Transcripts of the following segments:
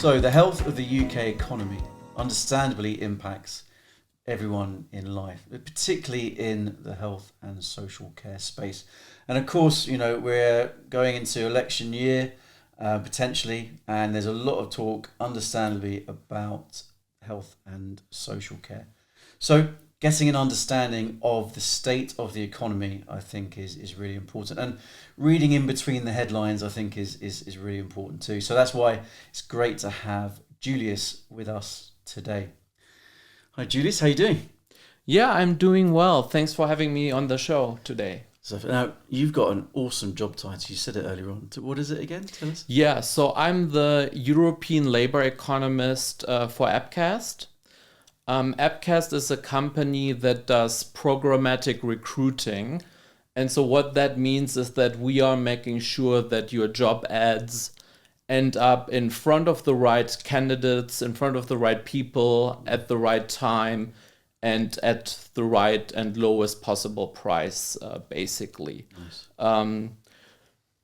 So the health of the UK economy understandably impacts everyone in life, particularly in the health and social care space. And of course, we're going into election year potentially, and there's a lot of talk, understandably, about health and social care. So getting an understanding of the state of the economy, I think, is really important. And reading in between the headlines, I think, is really important too. So that's why it's great to have Julius with us today. Hi, Julius. How you doing? Yeah, I'm doing well. Thanks for having me on the show today. So now you've got an awesome job title. You said it earlier on. What is it again? Tell us. Yeah, so I'm the European labor economist for Appcast. Appcast is a company that does programmatic recruiting. And so what that means is that we are making sure that your job ads end up in front of the right candidates, in front of the right people at the right time, and at the right and lowest possible price, basically. Nice.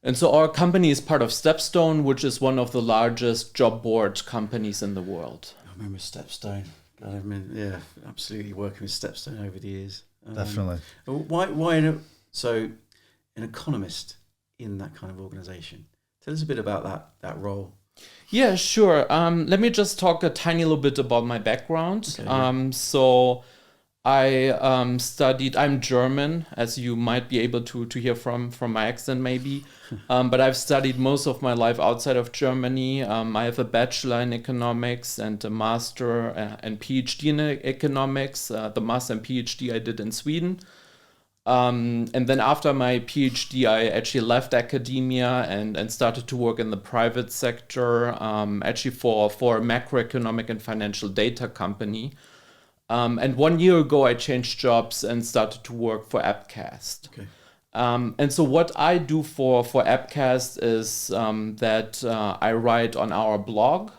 And so our company is part of Stepstone, which is one of the largest job board companies in the world. I remember Stepstone. God, yeah, absolutely working with Stepstone over the years. Definitely. Why? So, an economist in that kind of organisation. Tell us a bit about that role. Yeah, sure. Let me just talk a tiny little bit about my background. Okay, So I studied, I'm German, as you might be able to hear from my accent maybe, but I've studied most of my life outside of Germany. I have a bachelor in economics and a master and PhD in economics. The master and PhD I did in Sweden. And then after my PhD, I actually left academia and started to work in the private sector, actually for a macroeconomic and financial data company. And 1 year ago, I changed jobs and started to work for Appcast. Okay. And so what I do for Appcast is that I write on our blog.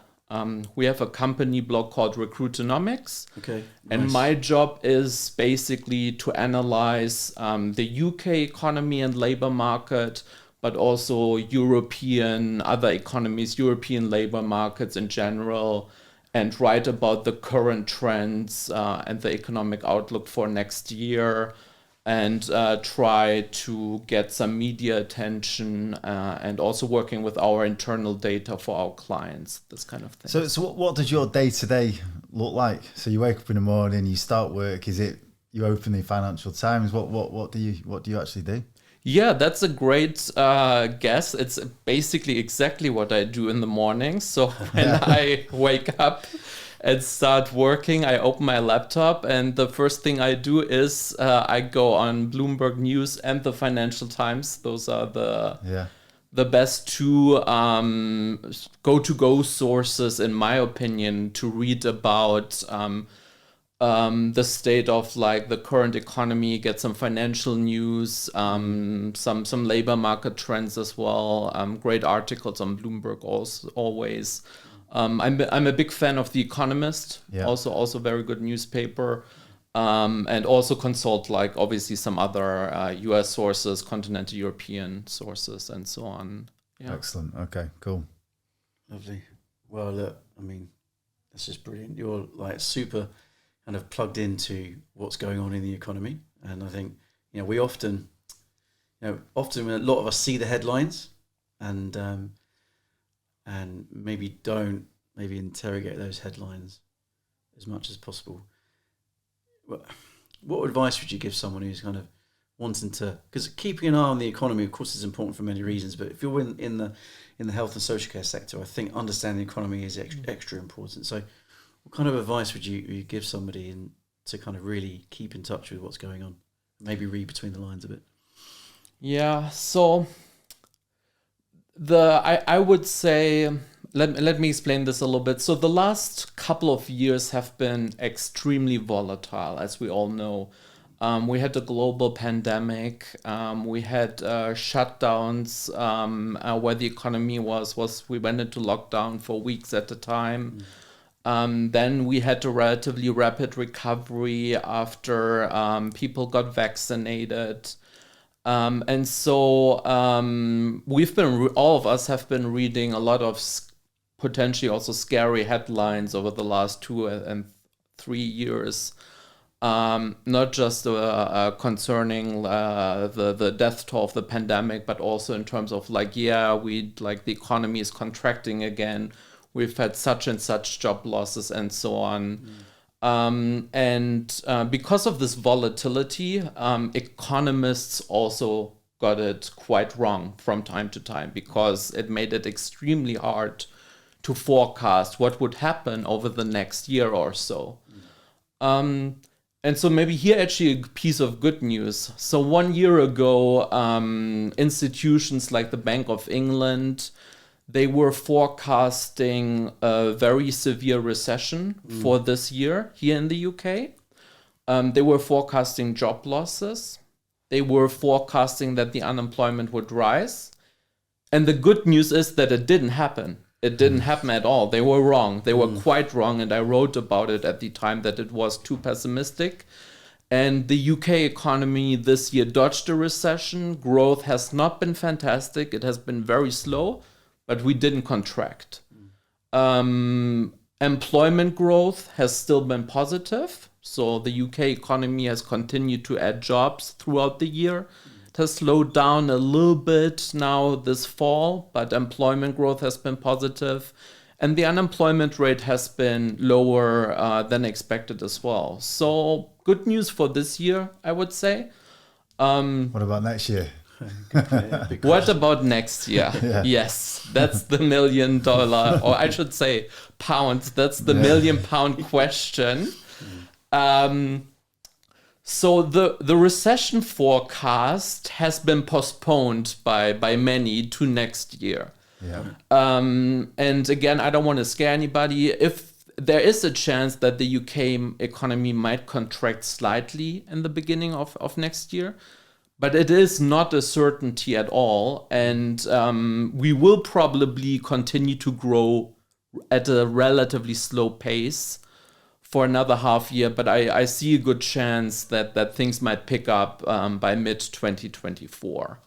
We have a company blog called Recruitonomics. Okay. And Nice. my job is basically to analyze the UK economy and labor market, but also European, other economies, European labor markets in general, and write about the current trends and the economic outlook for next year, and try to get some media attention and also working with our internal data for our clients, this kind of thing. So what does your day-to-day look like? So you wake up in the morning, you start work. Is it you open the Financial Times? What do you actually do? Yeah, that's a great guess. It's basically exactly what I do in the morning. So when I wake up and start working, I open my laptop, and the first thing I do is I go on Bloomberg News and the Financial Times. Those are the best two go-to-go sources, in my opinion, to read about the state of like the current economy, get some financial news, some labor market trends as well. Great articles on Bloomberg always. I'm a big fan of The Economist, also very good newspaper, and also consult like obviously some other US sources, continental European sources, and so on. Yeah. Excellent. Okay, cool. Lovely. Well, look, I mean, that's just brilliant. You're like super kind of plugged into what's going on in the economy, and I think we often when a lot of us see the headlines and maybe don't interrogate those headlines as much as possible. What advice would you give someone who's kind of wanting to, because keeping an eye on the economy, of course, is important for many reasons, but if you're in the health and social care sector, I think understanding the economy is extra important. So what kind of advice would you give somebody to kind of really keep in touch with what's going on? Maybe read between the lines a bit. Yeah, so I would say, let me explain this a little bit. So the last couple of years have been extremely volatile, as we all know. We had a global pandemic. We had shutdowns where the economy we went into lockdown for weeks at a time. Then we had a relatively rapid recovery after people got vaccinated. All of us have been reading a lot of potentially also scary headlines over the last 2 and 3 years. Not just concerning the death toll of the pandemic, but also in terms of the economy is contracting again. We've had such and such job losses and so on. Because of this volatility, economists also got it quite wrong from time to time, because it made it extremely hard to forecast what would happen over the next year or so. And so maybe here actually a piece of good news. So 1 year ago, institutions like the Bank of England, they were forecasting a very severe recession for this year here in the UK. They were forecasting job losses. They were forecasting that the unemployment would rise. And the good news is that it didn't happen. It didn't happen at all. They were wrong. They were quite wrong. And I wrote about it at the time that it was too pessimistic. And the UK economy this year dodged a recession. Growth has not been fantastic. It has been very slow, but we didn't contract. Employment growth has still been positive. So the UK economy has continued to add jobs throughout the year. It has slowed down a little bit now this fall, but employment growth has been positive. And the unemployment rate has been lower than expected as well. So good news for this year, I would say. What about next year? What about next year? Yeah. Yes, that's the $1 million, or I should say pounds. That's the £1 million question. So the recession forecast has been postponed by many to next year. Yeah. And again, I don't want to scare anybody. If there is a chance that the UK economy might contract slightly in the beginning of next year, but it is not a certainty at all. And we will probably continue to grow at a relatively slow pace for another half year, but I see a good chance that things might pick up by mid-2024.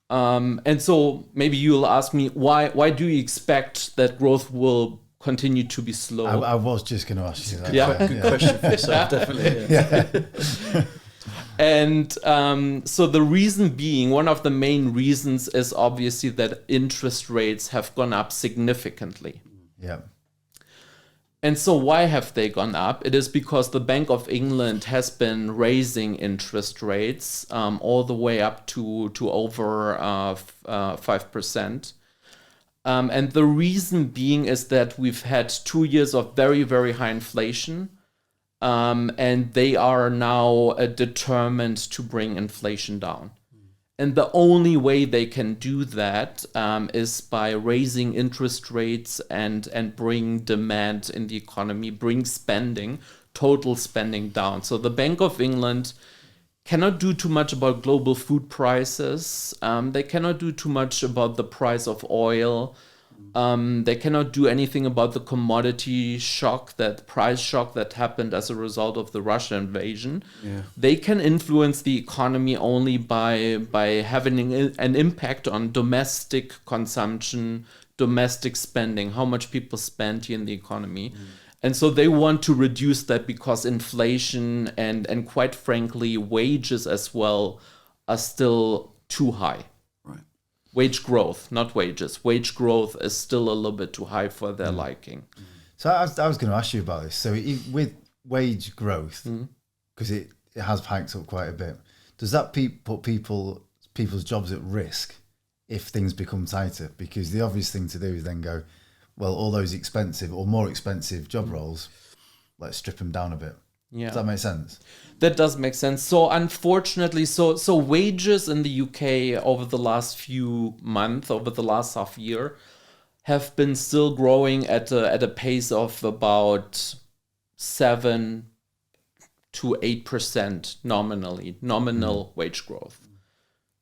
And so maybe you'll ask me, why do you expect that growth will continue to be slow? I was just going to ask you that. Good question for yourself, definitely. Yeah. And so the reason being, one of the main reasons is obviously that interest rates have gone up significantly. Yeah. And so why have they gone up? It is because the Bank of England has been raising interest rates all the way up to over 5%. And the reason being is that we've had 2 years of very, very high inflation. And they are now determined to bring inflation down. And the only way they can do that is by raising interest rates and bring demand in the economy, bring spending, total spending down. So the Bank of England cannot do too much about global food prices. They cannot do too much about the price of oil. They cannot do anything about the commodity shock, that price shock that happened as a result of the Russia invasion. Yeah. They can influence the economy only by having an impact on domestic consumption, domestic spending, how much people spend here in the economy. And so they want to reduce that because inflation and quite frankly, wages as well are still too high. Wage growth, not wages. Wage growth is still a little bit too high for their liking. So I was going to ask you about this. So with wage growth, because it has hiked up quite a bit, does that put people's jobs at risk if things become tighter? Because the obvious thing to do is then go, well, all those expensive or more expensive job roles, let's strip them down a bit. Yeah. Does that make sense? That does make sense. So unfortunately, so wages in the UK over the last few months, over the last half year, have been still growing at a pace of about 7 to 8% nominal wage growth.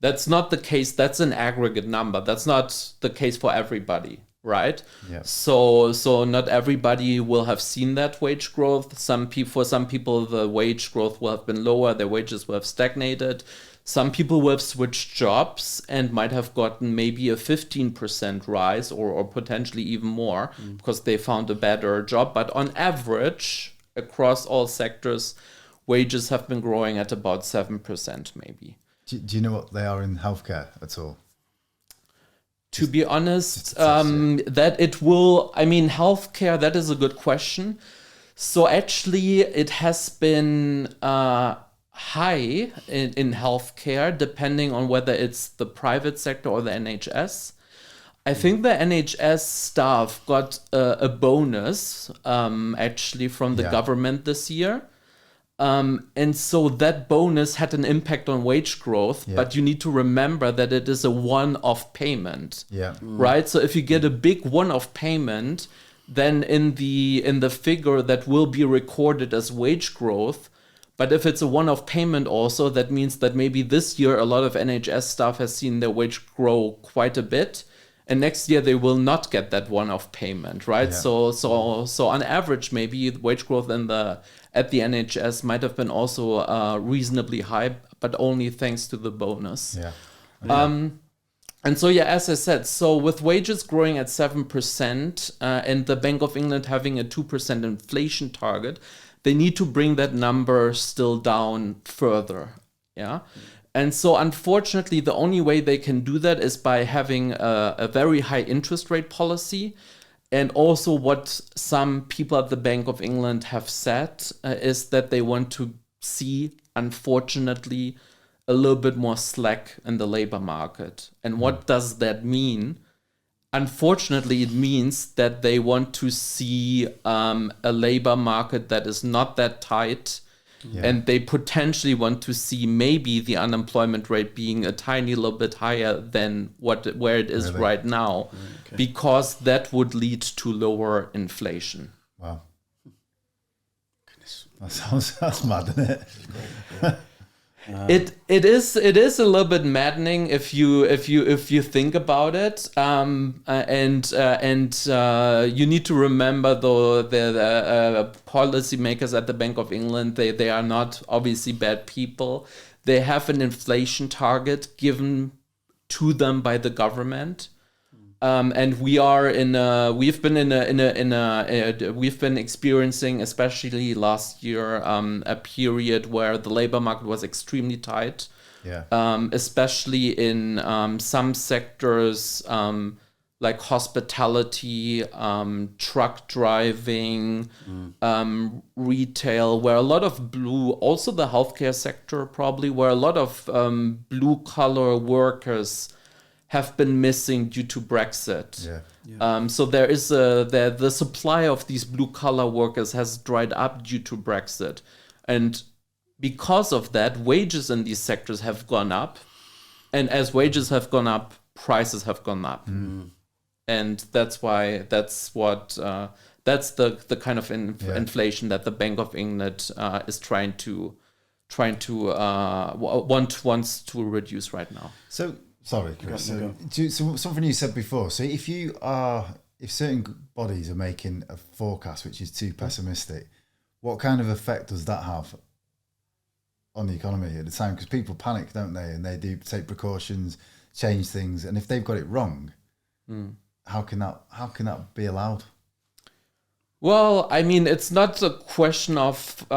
That's not the case. That's an aggregate number. That's not the case for everybody. Right. Yeah. So not everybody will have seen that wage growth. For some people, the wage growth will have been lower. Their wages will have stagnated. Some people will have switched jobs and might have gotten maybe a 15% rise or potentially even more because they found a better job. But on average, across all sectors, wages have been growing at about 7% maybe. Do you know what they are in healthcare at all? To be honest, that it will, I mean, healthcare, that is a good question. So actually, it has been high in healthcare, depending on whether it's the private sector or the NHS. I think the NHS staff got a bonus, actually, from the government this year. And so that bonus had an impact on wage growth, but you need to remember that it is a one-off payment, right? So if you get a big one-off payment, then in the figure that will be recorded as wage growth. But if it's a one-off payment also, that means that maybe this year a lot of NHS staff has seen their wage grow quite a bit, and next year they will not get that one-off payment, right? So on average, maybe wage growth at the NHS might have been also reasonably high, but only thanks to the bonus. And so, as I said, so with wages growing at 7% and the Bank of England having a 2% inflation target, they need to bring that number still down further. And so, unfortunately, the only way they can do that is by having a very high interest rate policy. And also what some people at the Bank of England have said is that they want to see, unfortunately, a little bit more slack in the labor market. And what does that mean? Unfortunately, it means that they want to see a labor market that is not that tight. And they potentially want to see maybe the unemployment rate being a tiny little bit higher than where it is right now, because that would lead to lower inflation. Wow. Goodness. That's mad, isn't it? It is a little bit maddening if you think about it, and you need to remember though the policymakers at the Bank of England, they are not obviously bad people. They have an inflation target given to them by the government. And we've been experiencing, especially last year, a period where the labor market was extremely tight, especially in some sectors like hospitality, truck driving, retail, where a lot of also the healthcare sector probably, where a lot of blue collar workers have been missing due to Brexit. So there is the supply of these blue collar workers has dried up due to Brexit, and because of that, wages in these sectors have gone up, and as wages have gone up, prices have gone up, and that's the kind of inflation that the Bank of England is wants to reduce right now. So. Sorry, Chris. So something you said before. So if certain bodies are making a forecast which is too pessimistic, what kind of effect does that have on the economy at the time? Because people panic, don't they? And they do take precautions, change things. And if they've got it wrong, how can that be allowed? Well, I mean, it's not a question of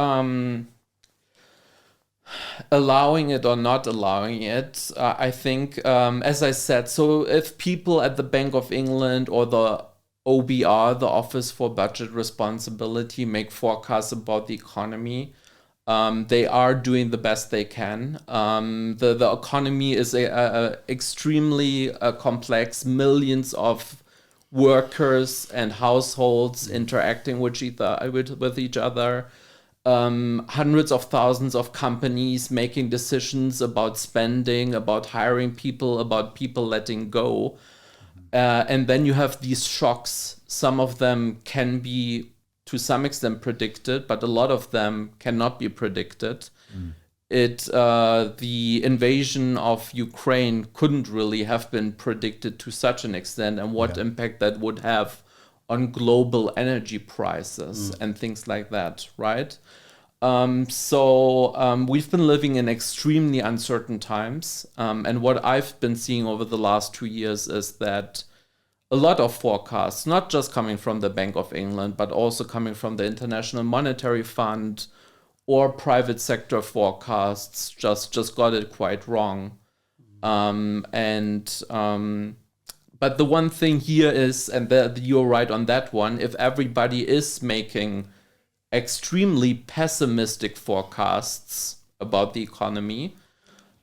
allowing it or not allowing it. I think, as I said, so if people at the Bank of England or the OBR, the Office for Budget Responsibility, make forecasts about the economy, they are doing the best they can. The economy is extremely complex, millions of workers and households interacting with each other. Hundreds of thousands of companies making decisions about spending, about hiring people, about people letting go. And then you have these shocks. Some of them can be to some extent predicted, but a lot of them cannot be predicted. The invasion of Ukraine couldn't really have been predicted to such an extent, and what impact that would have on global energy prices and things like that, right? We've been living in extremely uncertain times. And what I've been seeing over the last 2 years is that a lot of forecasts, not just coming from the Bank of England, but also coming from the International Monetary Fund or private sector forecasts, just got it quite wrong. But the one thing here is, and you're right on that one, if everybody is making extremely pessimistic forecasts about the economy,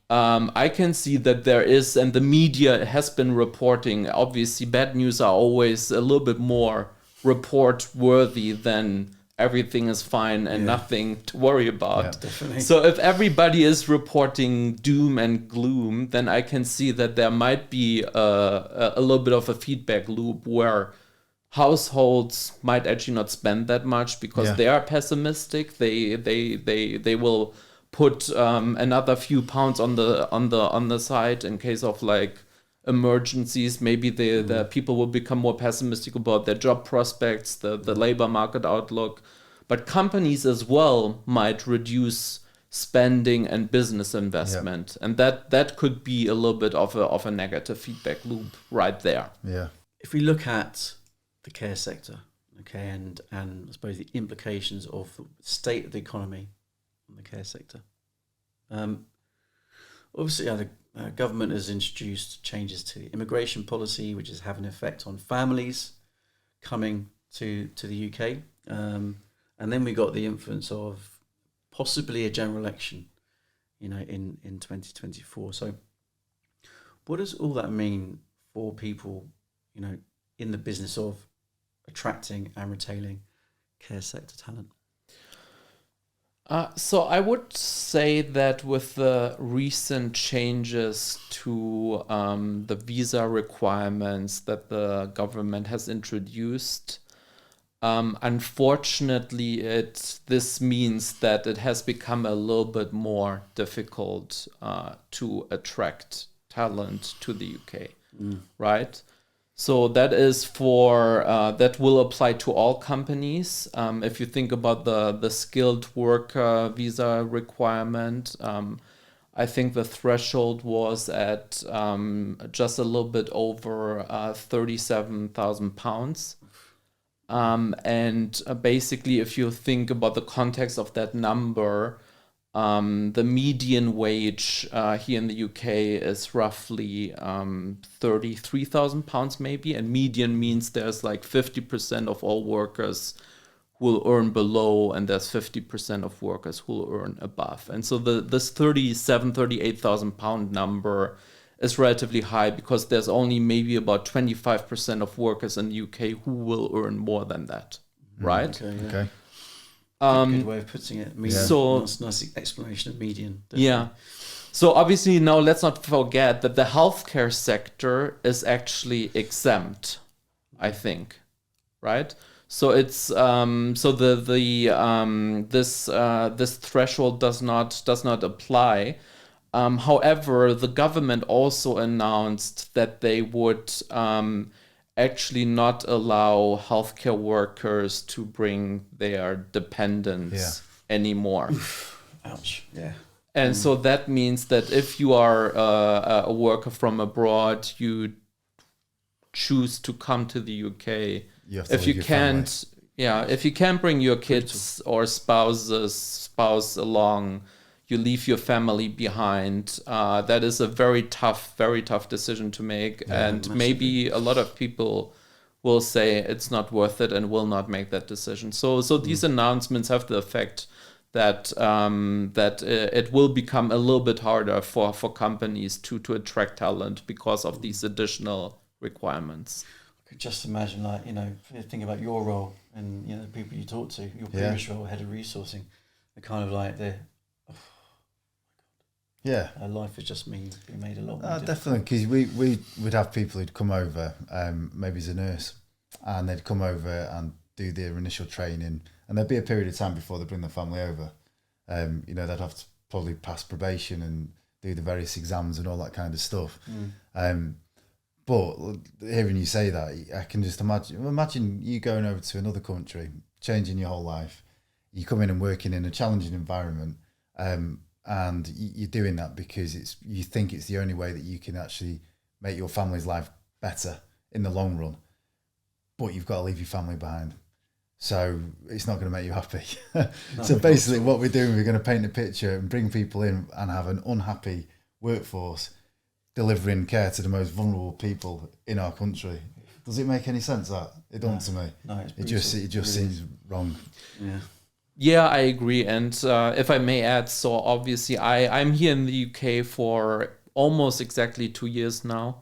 I can see that there is, and the media has been reporting, obviously bad news are always a little bit more report worthy than everything is fine and nothing to worry about. Yeah, definitely. So if everybody is reporting doom and gloom, then I can see that there might be a little bit of a feedback loop where households might actually not spend that much because they are pessimistic. They will put another few pounds on the side in case of like emergencies. Maybe the people will become more pessimistic about their job prospects, the labor market outlook. But companies as well might reduce spending and business investment, and that could be a little bit of a negative feedback loop right there. Yeah. If we look at the care sector, okay, and I suppose the implications of the state of the economy on the care sector. Obviously, the government has introduced changes to immigration policy, which is having an effect on families coming to the UK. And then we got the influence of possibly a general election, in 2024. So what does all that mean for people, in the business of attracting and retaining care sector talent? So I would say that with the recent changes to the visa requirements that the government has introduced, unfortunately, this means that it has become a little bit more difficult to attract talent to the UK, right? So that is that will apply to all companies. If you think about the skilled worker visa requirement, I think the threshold was at just a little bit over £37,000. And basically, if you think about the context of that number, the median wage here in the UK is roughly £33,000 maybe, and median means there's like 50% of all workers who will earn below, and there's 50% of workers who will earn above. And so this £38,000 number is relatively high because there's only maybe about 25% of workers in the UK who will earn more than that, right? Okay. Good way of putting it. Median. So nice explanation of median. Definitely. Yeah. So obviously now let's not forget that the healthcare sector is actually exempt, I think, right? So it's this threshold does not apply. However, the government also announced that they would actually not allow healthcare workers to bring their dependents anymore. Ouch. Yeah. And so that means that if you are a worker from abroad, you choose to come to the UK. If you can't bring your kids or spouse along, you leave your family behind. That is a very tough decision to make. And massively. Maybe a lot of people will say it's not worth it and will not make that decision. So these announcements have the effect that it will become a little bit harder for companies to attract talent because of these additional requirements. I could just imagine, think about your role and the people you talk to, your previous role, head of resourcing, the kind of like life has just been made a lot more difficult. Definitely, because we'd have people who'd come over, maybe as a nurse, and they'd come over and do their initial training, and there'd be a period of time before they bring their family over. They'd have to probably pass probation and do the various exams and all that kind of stuff. But hearing you say that, I can just imagine you going over to another country, changing your whole life. You come in and working in a challenging environment, and you're doing that because you think it's the only way that you can actually make your family's life better in the long run. But you've got to leave your family behind. So it's not going to make you happy. So basically what we're doing, we're going to paint a picture and bring people in and have an unhappy workforce delivering care to the most vulnerable people in our country. Does it make any sense, that? It don't to me. No, it just seems wrong. Yeah. Yeah, I agree. And if I may add, so obviously I'm here in the UK for almost exactly 2 years now.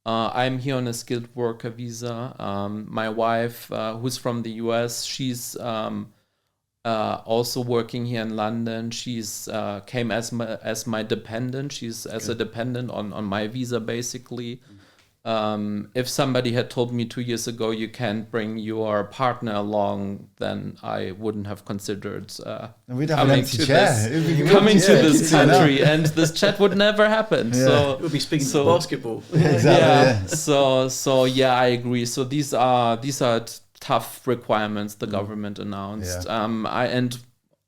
I'm here on a skilled worker visa. My wife, who's from the US, she's also working here in London. She's came as my dependent. She's as a dependent on my visa, basically. If somebody had told me 2 years ago you can't bring your partner along, then I wouldn't have considered coming to this country, and this chat would never happen. Yeah. So We'll be speaking to basketball. Exactly. yeah. So yeah, I agree. So these are tough requirements the government announced. Yeah.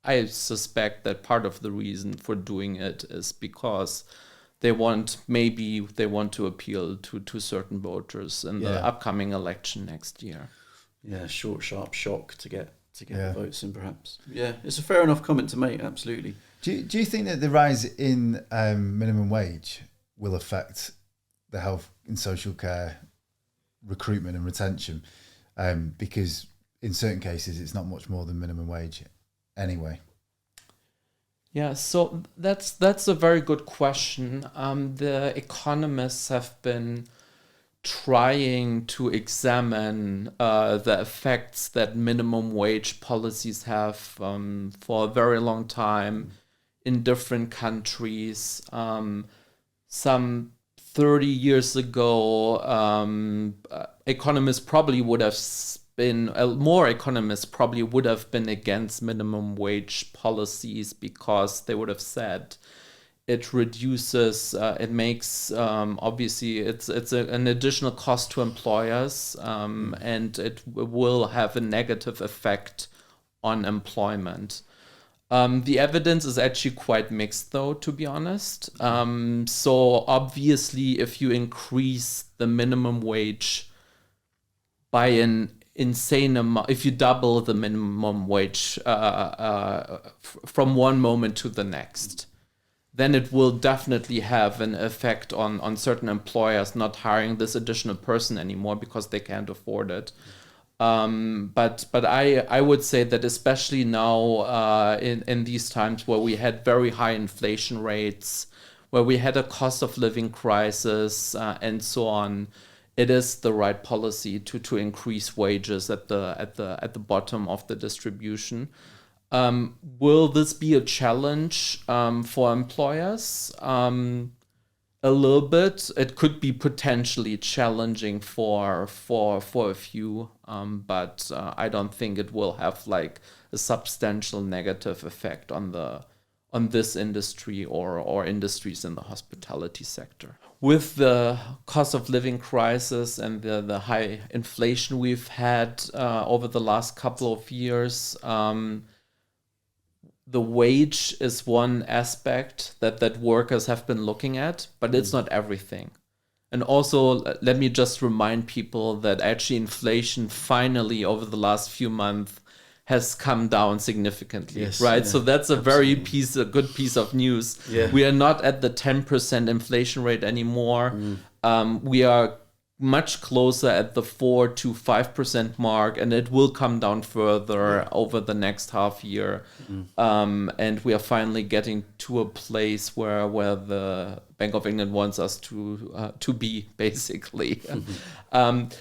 I suspect that part of the reason for doing it is because they want to appeal to certain voters in the upcoming election next year. Yeah, short, sharp shock to get the votes in, perhaps. Yeah, it's a fair enough comment to make, absolutely. Do you think that the rise in minimum wage will affect the health and social care recruitment and retention? Because in certain cases, it's not much more than minimum wage anyway. Yeah, so that's a very good question. The economists have been trying to examine the effects that minimum wage policies have for a very long time in different countries. Some 30 years ago, more economists probably would have been against minimum wage policies because they would have said it reduces, it makes, obviously it's an additional cost to employers, and it will have a negative effect on employment. The evidence is actually quite mixed, though, to be honest. So obviously, if you increase the minimum wage by an insane amount, if you double the minimum wage from one moment to the next, then it will definitely have an effect on certain employers not hiring this additional person anymore because they can't afford it. But I would say that especially now in these times where we had very high inflation rates, where we had a cost of living crisis and so on, it is the right policy to increase wages at the bottom of the distribution. Will this be a challenge for employers? A little bit. It could be potentially challenging for a few, but I don't think it will have like a substantial negative effect on this industry or industries in the hospitality sector. With the cost of living crisis and the high inflation we've had over the last couple of years, the wage is one aspect that workers have been looking at, but it's not everything. And also, let me just remind people that actually inflation finally over the last few months has come down significantly, yes, right? Yeah, so that's a good piece of news. Yeah. We are not at the 10% inflation rate anymore. We are much closer at the 4 to 5% mark, and it will come down further over the next half year. And we are finally getting to a place where the Bank of England wants us to be, basically.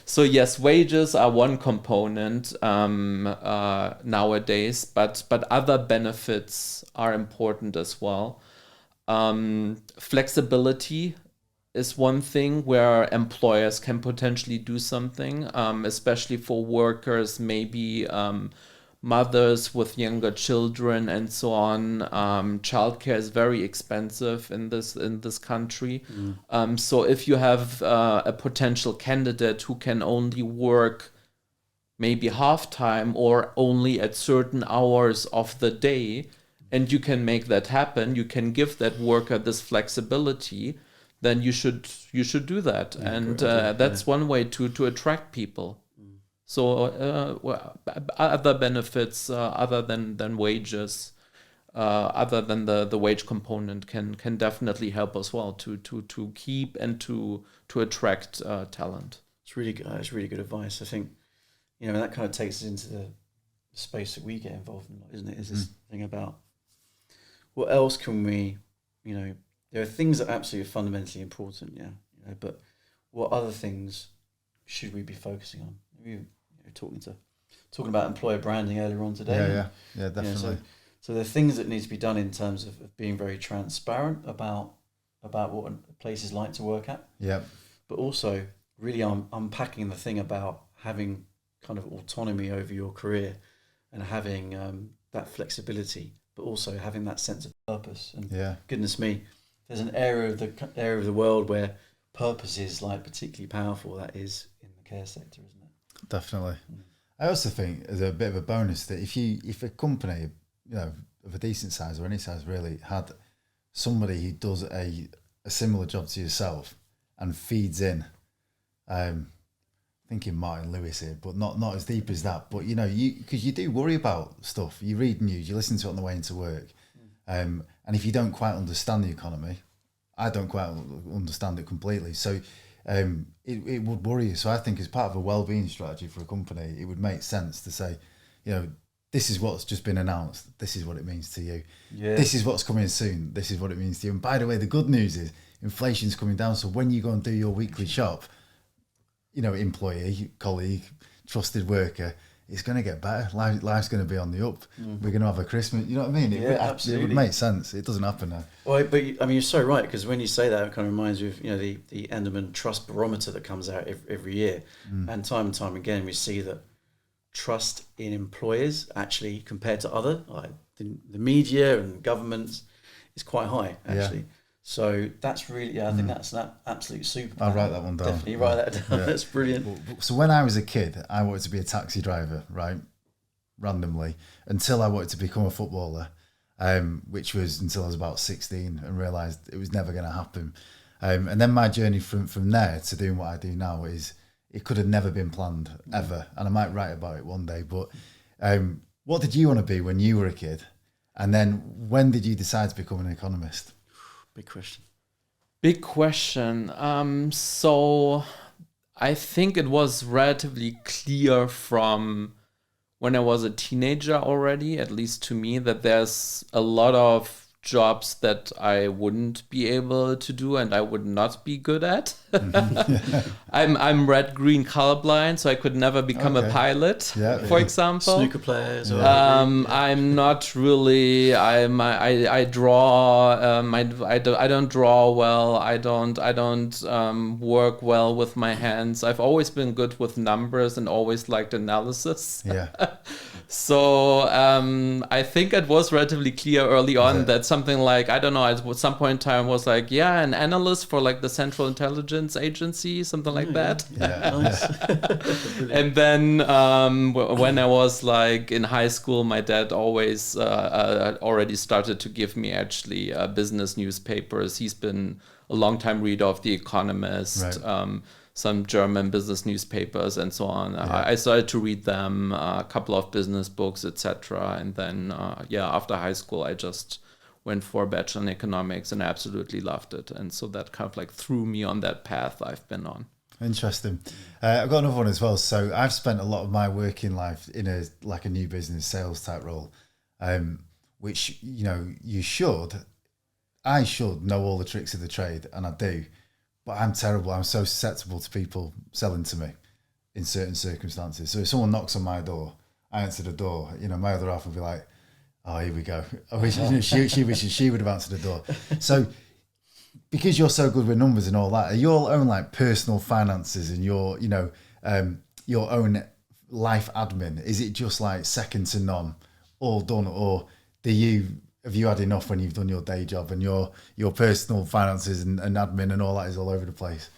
So yes, wages are one component nowadays, but other benefits are important as well. Flexibility is one thing where employers can potentially do something, especially for workers, maybe mothers with younger children and so on. Childcare is very expensive in this country. So if you have a potential candidate who can only work maybe half time or only at certain hours of the day, and you can make that happen, you can give that worker this flexibility, then you should do that. And that's one way to attract people. So other benefits other than wages, other than the wage component, can definitely help as well to keep and to attract talent. It's really good. It's really good advice. I think, that kind of takes us into the space that we get involved in, isn't it? Is this thing about what else can we, there are things that are absolutely fundamentally important, but what other things should we be focusing on? We were talking about employer branding earlier on today. Yeah, definitely. So there are things that need to be done in terms of being very transparent about what a place is like to work at. Yeah. But also really unpacking the thing about having kind of autonomy over your career and having that flexibility, but also having that sense of purpose. And goodness me, there's an area of the world where purpose is like particularly powerful. That is in the care sector, isn't it? Definitely. I also think as a bit of a bonus that if a company, of a decent size or any size really, had somebody who does a similar job to yourself and feeds in, thinking Martin Lewis here, but not as deep as that. But because you do worry about stuff. You read news, you listen to it on the way into work, and if you don't quite understand the economy, I don't quite understand it completely. So it would worry you. So I think as part of a well-being strategy for a company, it would make sense to say, this is what's just been announced. This is what it means to you. Yeah. This is what's coming soon. This is what it means to you. And by the way, the good news is inflation's coming down. So when you go and do your weekly shop, employee, colleague, trusted worker, it's going to get better. Life's going to be on the up. We're going to have a Christmas. You know what I mean? Absolutely. It would make sense. It doesn't happen now. Well, but you're so right, because when you say that, it kind of reminds me of the Enderman Trust Barometer that comes out every year, and time again we see that trust in employers actually compared to other like the media and governments is quite high actually. So that's really, I think that's an absolute superpower. I'll write that one down. Definitely write that down. That's brilliant. So when I was a kid, I wanted to be a taxi driver, right? Randomly, until I wanted to become a footballer, which was until I was about 16 and realised it was never going to happen. And then my journey from there to doing what I do now is, it could have never been planned ever. And I might write about it one day. But what did you want to be when you were a kid? And then when did you decide to become an economist? Big question. So I think it was relatively clear from when I was a teenager already, at least to me, that there's a lot of jobs that I wouldn't be able to do and I would not be good at. I'm red-green colorblind, so I could never become a pilot, for example. Snooker players. I'm not really. I draw. I don't draw well. I don't work well with my hands. I've always been good with numbers and always liked analysis. So I think it was relatively clear early on that something like, I don't know, at some point in time was like, an analyst for like the Central Intelligence Agency, something like that. And then when I was like in high school, my dad always already started to give me actually business newspapers. He's been a long time reader of The Economist, some German business newspapers and so on. I started to read them, a couple of business books, etc. And then, after high school, I just went for a bachelor in economics and I absolutely loved it. And so that kind of like threw me on that path I've been on. Interesting. I've got another one as well. So I've spent a lot of my working life in a new business sales type role, which, I should know all the tricks of the trade, and I do. But I'm terrible. I'm so susceptible to people selling to me in certain circumstances. So if someone knocks on my door, I answer the door. My other half will be like, "Oh, here we go." I wish she wishes she would have answered the door. So because you're so good with numbers and all that, are your own like personal finances and your own life admin, is it just like second to none, all done, or have you had enough when you've done your day job and your personal finances and admin and all that is all over the place?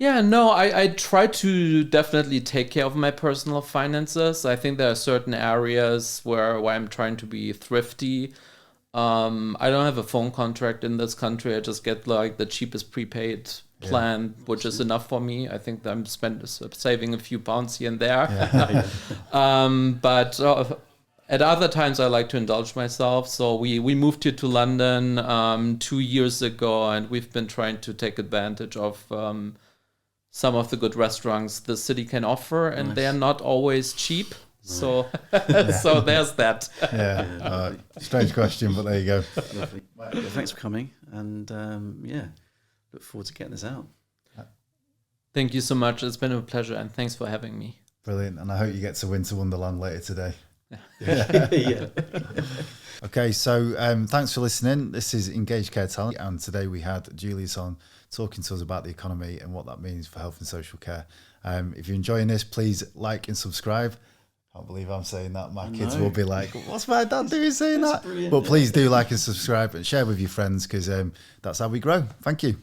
Yeah, no, I try to definitely take care of my personal finances. I think there are certain areas where I'm trying to be thrifty. I don't have a phone contract in this country. I just get like the cheapest prepaid plan, which is enough for me. I think that I'm saving a few pounds here and there. But at other times, I like to indulge myself. So we moved here to London 2 years ago, and we've been trying to take advantage of some of the good restaurants the city can offer, and they're not always cheap. So, so there's that. Strange question, but there you go. Lovely. Well, thanks for coming, and look forward to getting this out. Thank you so much. It's been a pleasure, and thanks for having me. Brilliant, and I hope you get to Winter Wonderland later today. Yeah. Okay, so thanks for listening. This is Engaged Care Talent, and today we had Julius on talking to us about the economy and what that means for health and social care. If you're enjoying this, please like and subscribe. I can't believe I'm saying that. My kids will be like, what's my dad doing saying that? Brilliant. But please do like and subscribe and share with your friends, because that's how we grow. Thank you.